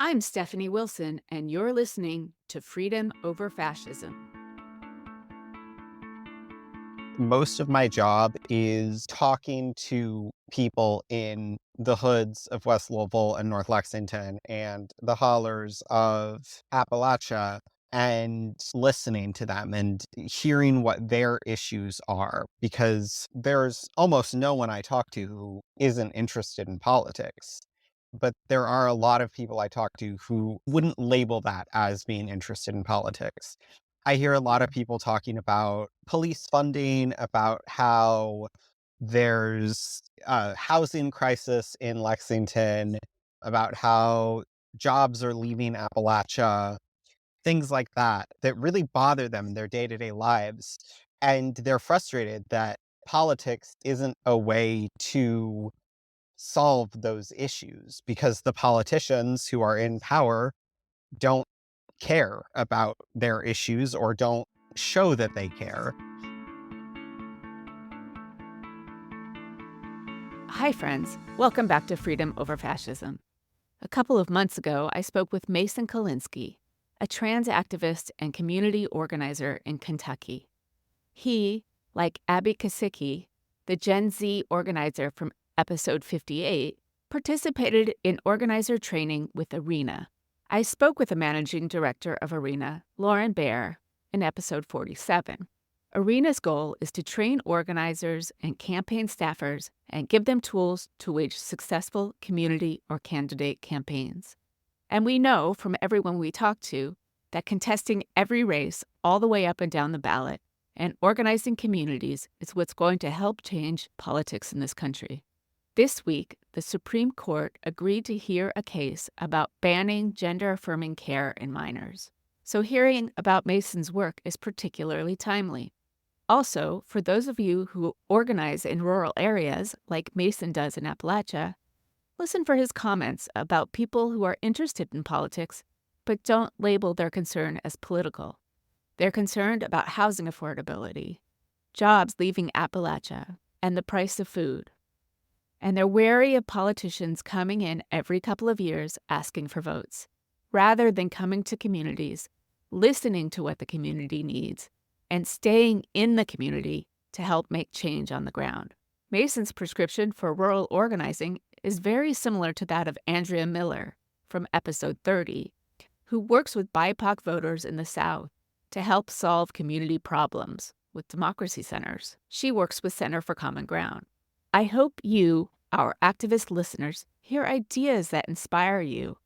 I'm Stephanie Wilson, and you're listening to Freedom Over Fascism. Most of my job is talking to people in the hoods of West Louisville and North Lexington and the hollers of Appalachia and listening to them and hearing what their issues are, because there's almost no one I talk to who isn't interested in politics. But there are a lot of people I talk to who wouldn't label that as being interested in politics. I hear a lot of people talking about police funding, about how there's a housing crisis in Lexington, about how jobs are leaving Appalachia, things like that, that really bother them in their day-to-day lives. And they're frustrated that politics isn't a way to solve those issues because the politicians who are in power don't care about their issues or don't show that they care. Hi, friends. Welcome back to Freedom Over Fascism. A couple of months ago, I spoke with Mason Kalinsky, a trans activist and community organizer in Kentucky. He, like Abby Kasicki, the Gen Z organizer from episode 58, participated in organizer training with Arena. I spoke with the managing director of Arena, Lauren Baer, in episode 47. Arena's goal is to train organizers and campaign staffers and give them tools to wage successful community or candidate campaigns. And we know from everyone we talk to that contesting every race all the way up and down the ballot and organizing communities is what's going to help change politics in this country. This week, the Supreme Court agreed to hear a case about banning gender-affirming care in minors. So hearing about Mason's work is particularly timely. Also, for those of you who organize in rural areas, like Mason does in Appalachia, listen for his comments about people who are interested in politics but don't label their concern as political. They're concerned about housing affordability, jobs leaving Appalachia, and the price of food. And they're wary of politicians coming in every couple of years asking for votes, rather than coming to communities, listening to what the community needs, and staying in the community to help make change on the ground. Mason's prescription for rural organizing is very similar to that of Andrea Miller from episode 30, who works with BIPOC voters in the South to help solve community problems with democracy centers. She works with Center for Common Ground. I hope you, our activist listeners, hear ideas that inspire you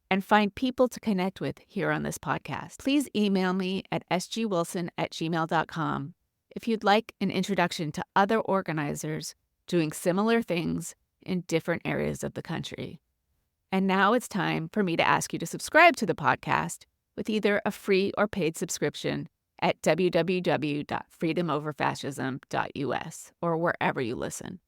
and find people to connect with here on this podcast. Please email me at sgwilson@gmail.com if you'd like an introduction to other organizers doing similar things in different areas of the country. And now it's time for me to ask you to subscribe to the podcast with either a free or paid subscription at www.freedomoverfascism.us or wherever you listen.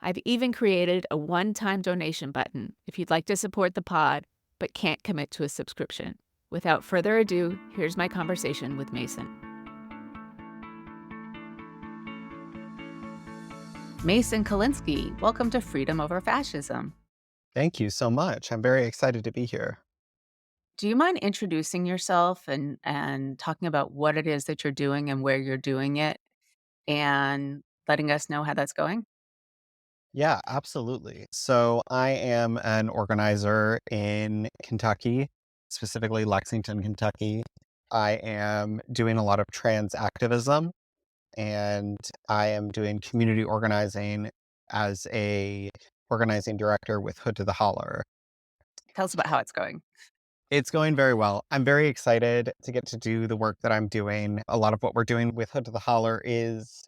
I've even created a one-time donation button if you'd like to support the pod but can't commit to a subscription. Without further ado, here's my conversation with Mason. Mason Kalinsky, welcome to Freedom Over Fascism. Thank you so much. I'm very excited to be here. Do you mind introducing yourself and talking about what it is that you're doing and where you're doing it and letting us know how that's going? Yeah, absolutely. So I am an organizer in Kentucky, specifically Lexington, Kentucky. I am doing a lot of trans activism and I am doing community organizing as a organizing director with Hood to the Holler. Tell us about how it's going. It's going very well. I'm very excited to get to do the work that I'm doing. A lot of what we're doing with Hood to the Holler is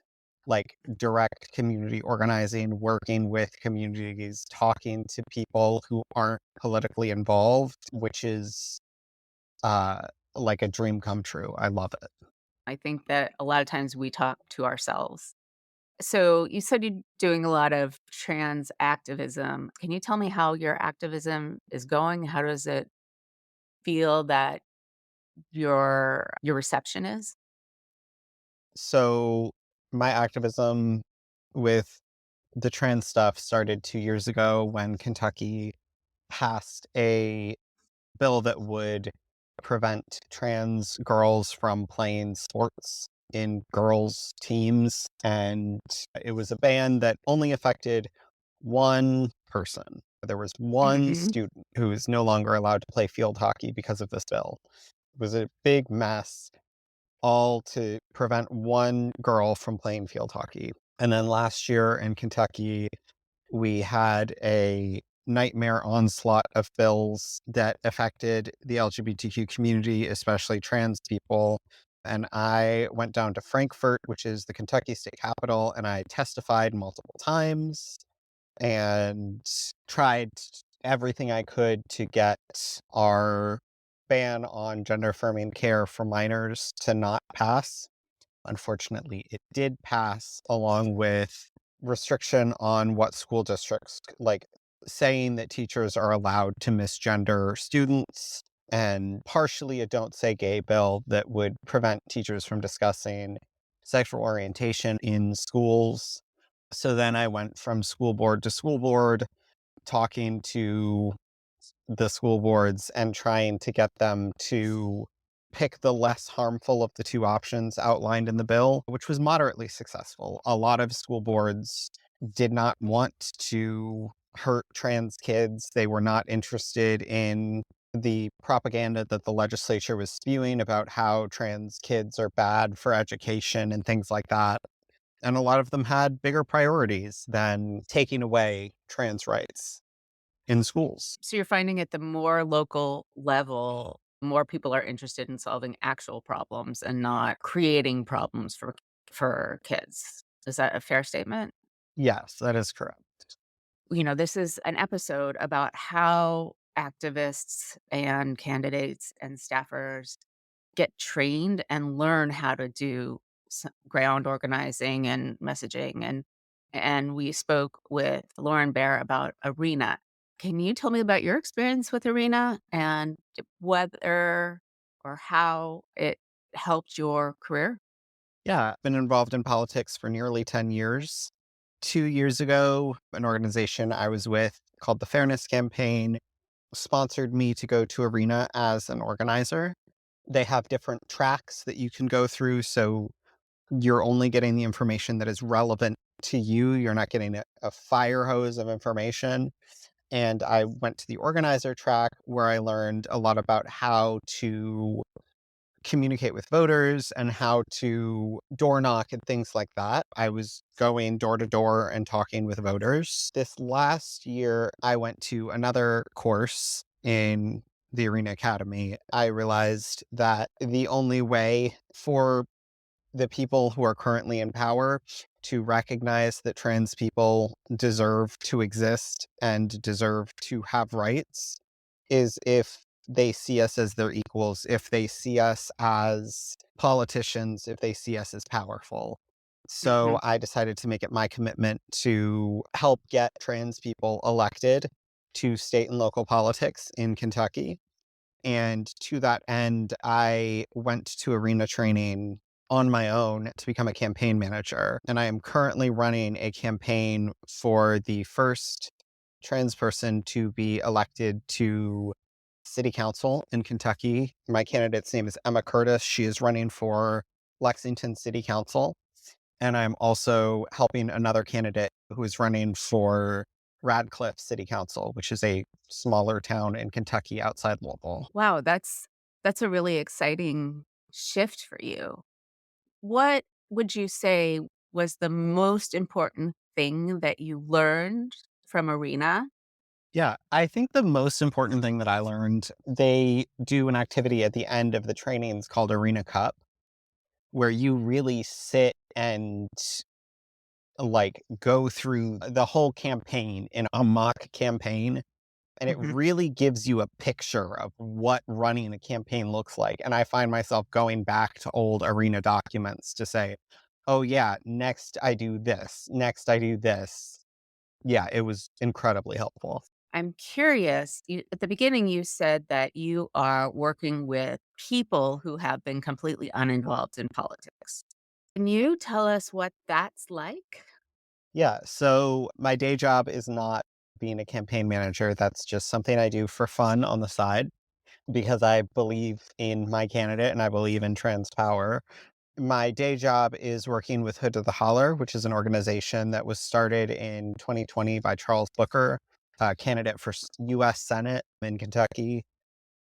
like direct community organizing, working with communities, talking to people who aren't politically involved, which is uh like a dream come true. I love it. I think that a lot of times we talk to ourselves. So you said you're doing a lot of trans activism. Can you tell me how your activism is going? How does it feel that your reception is? So my activism with the trans stuff started 2 years ago when Kentucky passed a bill that would prevent trans girls from playing sports in girls' teams. And it was a ban that only affected one person. There was one Mhm. student who is no longer allowed to play field hockey because of this bill. It was a big mess, all to prevent one girl from playing field hockey. And then last year in Kentucky, we had a nightmare onslaught of bills that affected the LGBTQ community, especially trans people. And I went down to Frankfurt, which is the Kentucky state capital, and I testified multiple times and tried everything I could to get our ban on gender affirming care for minors to not pass. Unfortunately, it did pass, along with restriction on what school districts, like saying that teachers are allowed to misgender students, and partially a don't say gay bill that would prevent teachers from discussing sexual orientation in schools. So then I went from school board to school board, talking to the school boards and trying to get them to pick the less harmful of the two options outlined in the bill, which was moderately successful. A lot of school boards did not want to hurt trans kids. They were not interested in the propaganda that the legislature was spewing about how trans kids are bad for education and things like that. And a lot of them had bigger priorities than taking away trans rights in schools. So you're finding at the more local level, more people are interested in solving actual problems and not creating problems for kids. Is that a fair statement? Yes, that is correct. This is an episode about how activists and candidates and staffers get trained and learn how to do ground organizing and messaging, and we spoke with Lauren Bear about Arena. Can you tell me about your experience with Arena and whether or how it helped your career? Yeah, I've been involved in politics for nearly 10 years. 2 years ago, an organization I was with called the Fairness Campaign sponsored me to go to Arena as an organizer. They have different tracks that you can go through, so you're only getting the information that is relevant to you. You're not getting a fire hose of information. And I went to the organizer track where I learned a lot about how to communicate with voters and how to door knock and things like that. I was going door to door and talking with voters. This last year, I went to another course in the Arena Academy. I realized that the only way for the people who are currently in power to recognize that trans people deserve to exist and deserve to have rights is if they see us as their equals, if they see us as politicians, if they see us as powerful. Mhm. So I decided to make it my commitment to help get trans people elected to state and local politics in Kentucky. And to that end, I went to arena training on my own to become a campaign manager. And I am currently running a campaign for the first trans person to be elected to city council in Kentucky. My candidate's name is Emma Curtis. She is running for Lexington City Council. And I'm also helping another candidate who is running for Radcliffe City Council, which is a smaller town in Kentucky outside Louisville. Wow, that's a really exciting shift for you. What would you say was the most important thing that you learned from Arena? Yeah, I think the most important thing that I learned, they do an activity at the end of the trainings called Arena Cup, where you really sit and like go through the whole campaign in a mock campaign. And it Mhm. really gives you a picture of what running a campaign looks like. And I find myself going back to old arena documents to say, oh, yeah, next I do this. Next I do this. Yeah, it was incredibly helpful. I'm curious, at the beginning, you said that you are working with people who have been completely uninvolved in politics. Can you tell us what that's like? Yeah. So my day job is not being a campaign manager. That's just something I do for fun on the side. because I believe in my candidate and I believe in trans power. My day job is working with Hood to the Holler, which is an organization that was started in 2020 by Charles Booker, a candidate for U.S. Senate in Kentucky.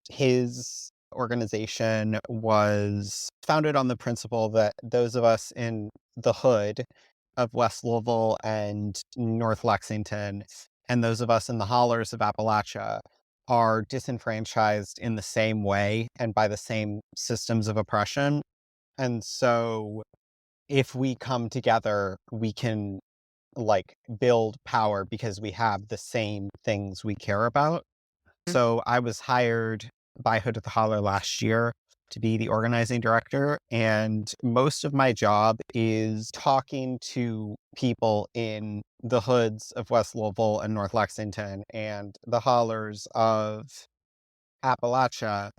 His organization was founded on the principle that those of us in the hood of West Louisville and North Lexington, and those of us in the hollers of Appalachia, are disenfranchised in the same way and by the same systems of oppression. And so if we come together, we can build power because we have the same things we care about. So I was hired by Hood at the Holler last year to be the organizing director. And most of my job is talking to people in the hoods of West Louisville and North Lexington and the hollers of Appalachia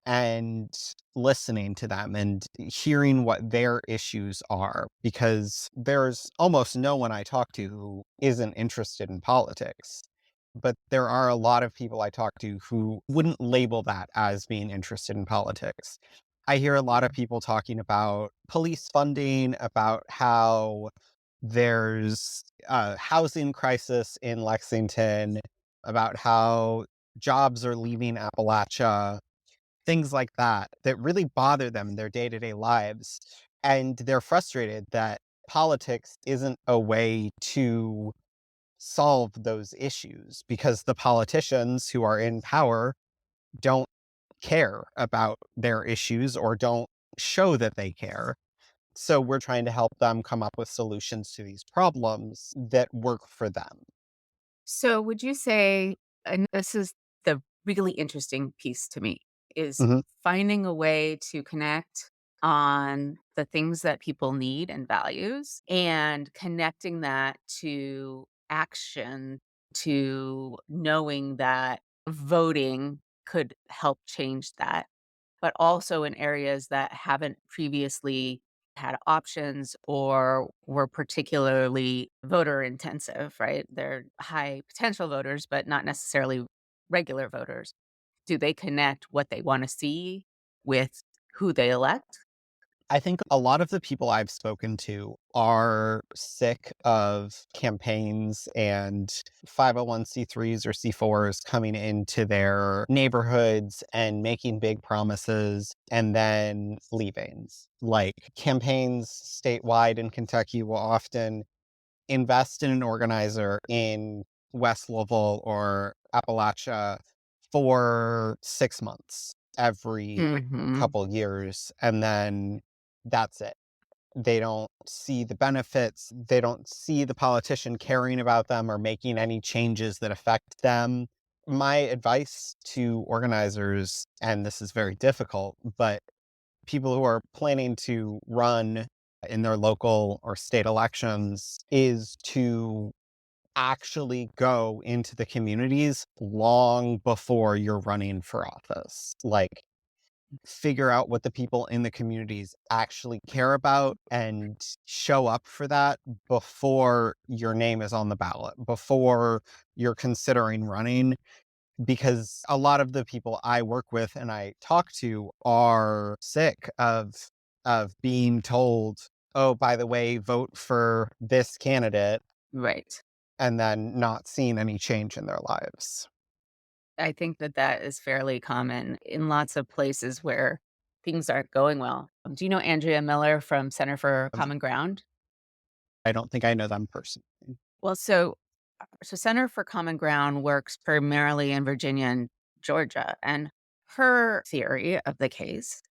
and listening to them and hearing what their issues are, because there's almost no one I talk to who isn't interested in politics. But there are a lot of people I talk to who wouldn't label that as being interested in politics. I hear a lot of people talking about police funding, about how there's a housing crisis in Lexington, about how jobs are leaving Appalachia, things like that, that really bother them in their day-to-day lives. And they're frustrated that politics isn't a way to solve those issues because the politicians who are in power don't care about their issues or don't show that they care. So we're trying to help them come up with solutions to these problems that work for them. So, would you say, and this is the really interesting piece to me, is Mhm. finding a way to connect on the things that people need and values and connecting that to action, to knowing that voting could help change that, but also in areas that haven't previously had options or were particularly voter intensive, right? They're high potential voters, but not necessarily regular voters. Do they connect what they want to see with who they elect? I think a lot of the people I've spoken to are sick of campaigns and 501c3s or C4s coming into their neighborhoods and making big promises and then leaving. Like campaigns statewide in Kentucky will often invest in an organizer in West Louisville or Appalachia for 6 months every Mhm. couple years, and then that's it. They don't see the benefits. They don't see the politician caring about them or making any changes that affect them. My advice to organizers, and this is very difficult, but people who are planning to run in their local or state elections, is to actually go into the communities long before you're running for office. Like, figure out what the people in the communities actually care about and show up for that before your name is on the ballot, before you're considering running. Because a lot of the people I work with and I talk to are sick of being told, "Oh, by the way, vote for this candidate," Right. and then not seeing any change in their lives. I think that that is fairly common in lots of places where things aren't going well. Do you know Andrea Miller from Center for Um, Common Ground? I don't think I know them personally. Well, so Center for Common Ground works primarily in Virginia and Georgia, and her theory of the case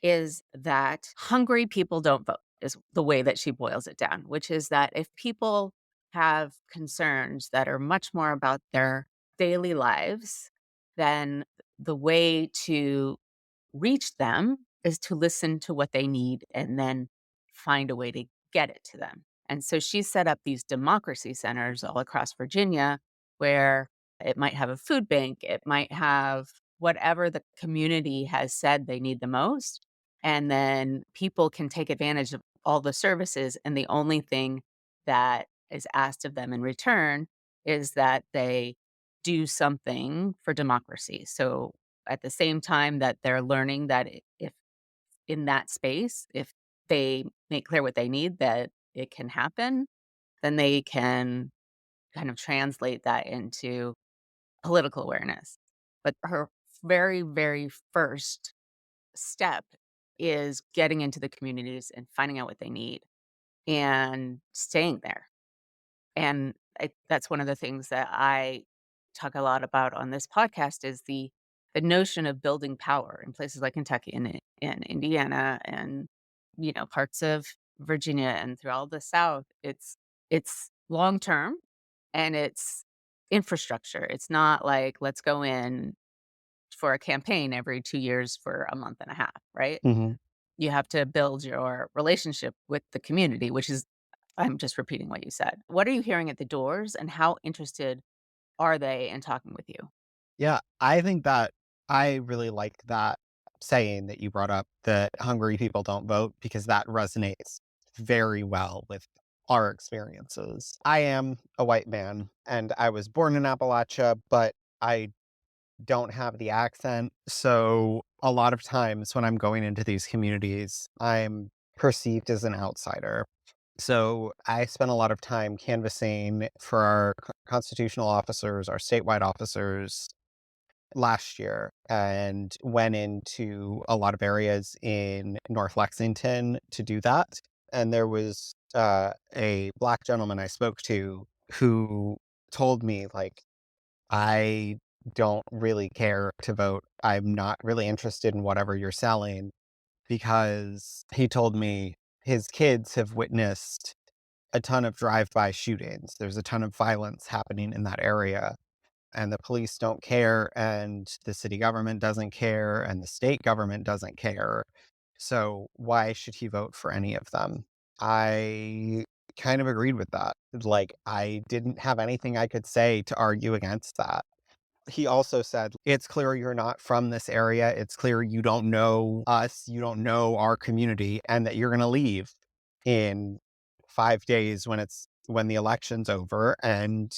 is that hungry people don't vote, is the way that she boils it down, which is that if people have concerns that are much more about their daily lives, then the way to reach them is to listen to what they need and then find a way to get it to them. And so she set up these democracy centers all across Virginia where it might have a food bank, it might have whatever the community has said they need the most. And then people can take advantage of all the services. And the only thing that is asked of them in return is that they do something for democracy. So at the same time that they're learning that if in that space, if they make clear what they need, that it can happen, then they can kind of translate that into political awareness. But her very, very first step is getting into the communities and finding out what they need and staying there. And that's one of the things that I talk a lot about on this podcast is the notion of building power in places like Kentucky and Indiana and parts of Virginia and through all the South. It's long term and it's infrastructure. It's not like let's go in for a campaign every 2 years for a month and a half, right? Mhm. You have to build your relationship with the community, which is I'm just repeating what you said. What are you hearing at the doors, and how interested are they in talking with you? Yeah, I think that I really like that saying that you brought up that hungry people don't vote because that resonates very well with our experiences. I am a white man and I was born in Appalachia, but I don't have the accent. So a lot of times when I'm going into these communities, I'm perceived as an outsider. So I spent a lot of time canvassing for our constitutional officers, our statewide officers last year, and went into a lot of areas in North Lexington to do that. And there was a Black gentleman I spoke to who told me, like, I don't really care to vote. I'm not really interested in whatever you're selling because he told me his kids have witnessed a ton of drive-by shootings. There's a ton of violence happening in that area, and the police don't care, and the city government doesn't care, and the state government doesn't care. So why should he vote for any of them? I kind of agreed with that. Like, I didn't have anything I could say to argue against that. He also said, "It's clear you're not from this area. It's clear you don't know us, you don't know our community, and that you're gonna leave in 5 days when the election's over and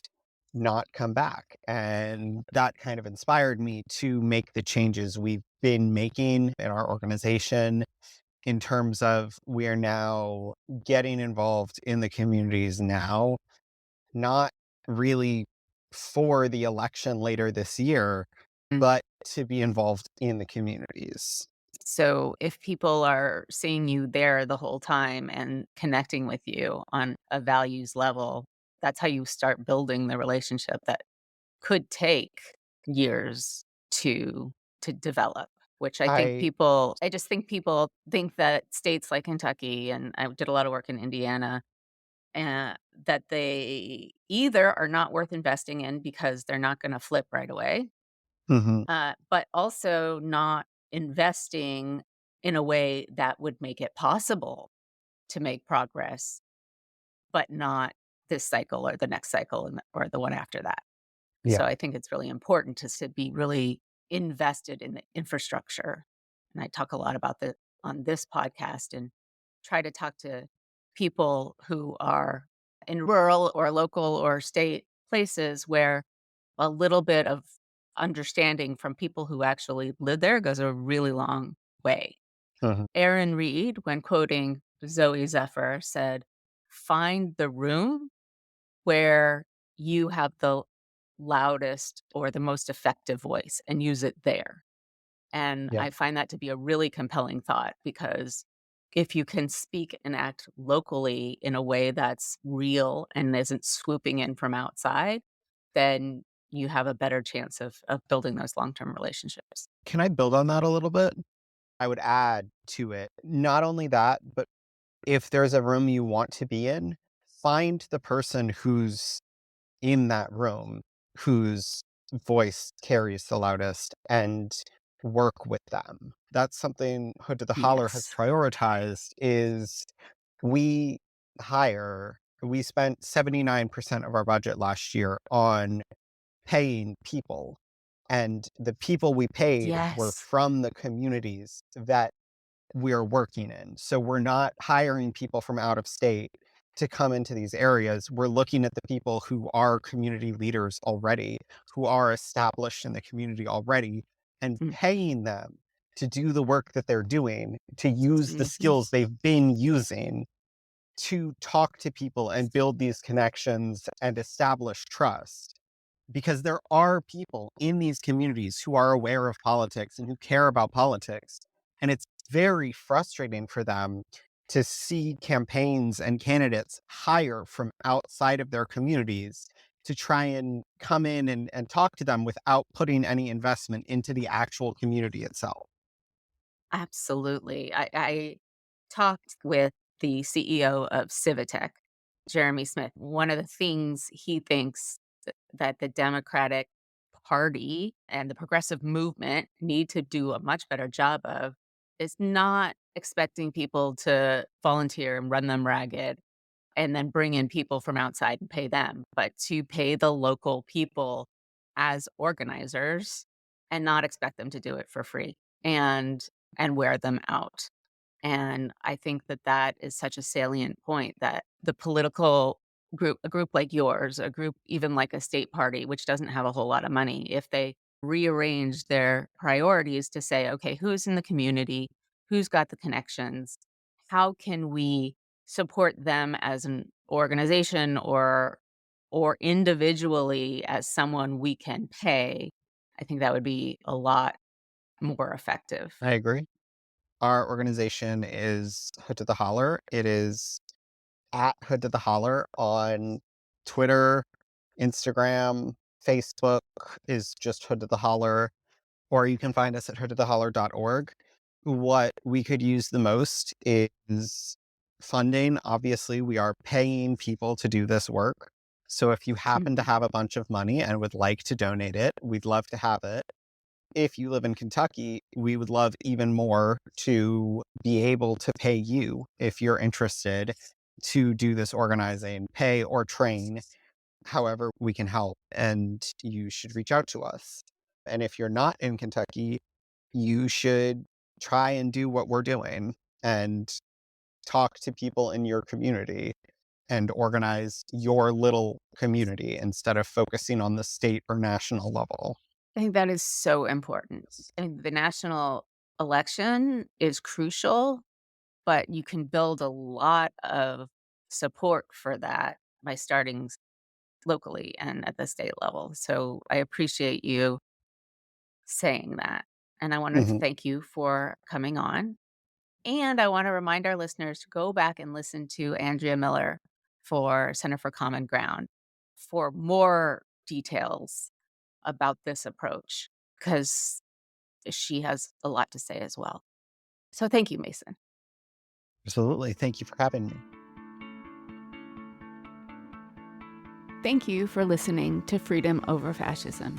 not come back." And that kind of inspired me to make the changes we've been making in our organization in terms of we are now getting involved in the communities now, not really for the election later this year, Mm. but to be involved in the communities. So if people are seeing you there the whole time and connecting with you on a values level, that's how you start building the relationship that could take years to develop, which I I just think people think that states like Kentucky, and I did a lot of work in Indiana, that they either are not worth investing in because they're not gonna flip right away, Mhm, but also not investing in a way that would make it possible to make progress, but not this cycle or the next cycle or the one after that. yeah, So I think it's really important to be really invested in the infrastructure. And I talk a lot about that on this podcast and try to talk to people who are in rural or local or state places where a little bit of understanding from people who actually live there goes a really long way. mhm, Aaron Reed, when quoting Zoe Zephyr, said, "Find the room where you have the loudest or the most effective voice and use it there." And yeah, I find that to be a really compelling thought because if you can speak and act locally in a way that's real and isn't swooping in from outside, then you have a better chance of building those long-term relationships. can I build on that a little bit? I would add to it, not only that, but if there's a room you want to be in, find the person who's in that room, whose voice carries the loudest, and work with them. That's something Hood to the Holler has Yes. prioritized is we we spent 79% of our budget last year on paying people, and the people we paid were Yes. from the communities that we're working in. So we're not hiring people from out of state to come into these areas. We're looking at the people who are community leaders already, who are established in the community already, and Mm. paying them to do the work that they're doing, to use the Mhm. skills they've been using to talk to people and build these connections and establish trust. Because there are people in these communities who are aware of politics and who care about politics. And it's very frustrating for them to see campaigns and candidates hire from outside of their communities to try and come in and talk to them without putting any investment into the actual community itself. Absolutely. I talked with the CEO of Civitech, Jeremy Smith. One of the things he thinks that the Democratic Party and the progressive movement need to do a much better job of is not expecting people to volunteer and run them ragged and then bring in people from outside and pay them, but to pay the local people as organizers and not expect them to do it for free and wear them out. And I think that that is such a salient point that the political group, a group like yours, a group even like a state party, which doesn't have a whole lot of money, if they rearrange their priorities to say, okay, who's in the community, who's got the connections, how can we support them as an organization or individually as someone we can pay, I think that would be a lot more effective. I agree. Our organization is Hood to the Holler. It is at Hood to the Holler on Twitter, Instagram, Facebook is just Hood to the Holler, or you can find us at hoodtotheholler.org. What we could use the most is funding. Obviously, we are paying people to do this work. So if you happen to Mhm. have a bunch of money and would like to donate it, we'd love to have it. If you live in Kentucky, we would love even more to be able to pay you if you're interested to do this organizing, pay or train, however we can help. And you should reach out to us. And if you're not in Kentucky, you should try and do what we're doing and talk to people in your community and organize your little community instead of focusing on the state or national level. I think that is so important. I mean, the national election is crucial, but you can build a lot of support for that by starting locally and at the state level. So I appreciate you saying that. And I want to Mhm. thank you for coming on. And I want to remind our listeners to go back and listen to Andrea Miller for Center for Common Ground for more details about this approach because she has a lot to say as well. So thank you, Mason. Absolutely. Thank you for having me. Thank you for listening to Freedom Over Fascism.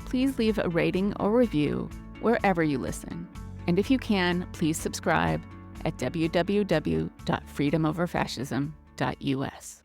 Please leave a rating or review wherever you listen. And if you can, please subscribe at www.freedomoverfascism.us.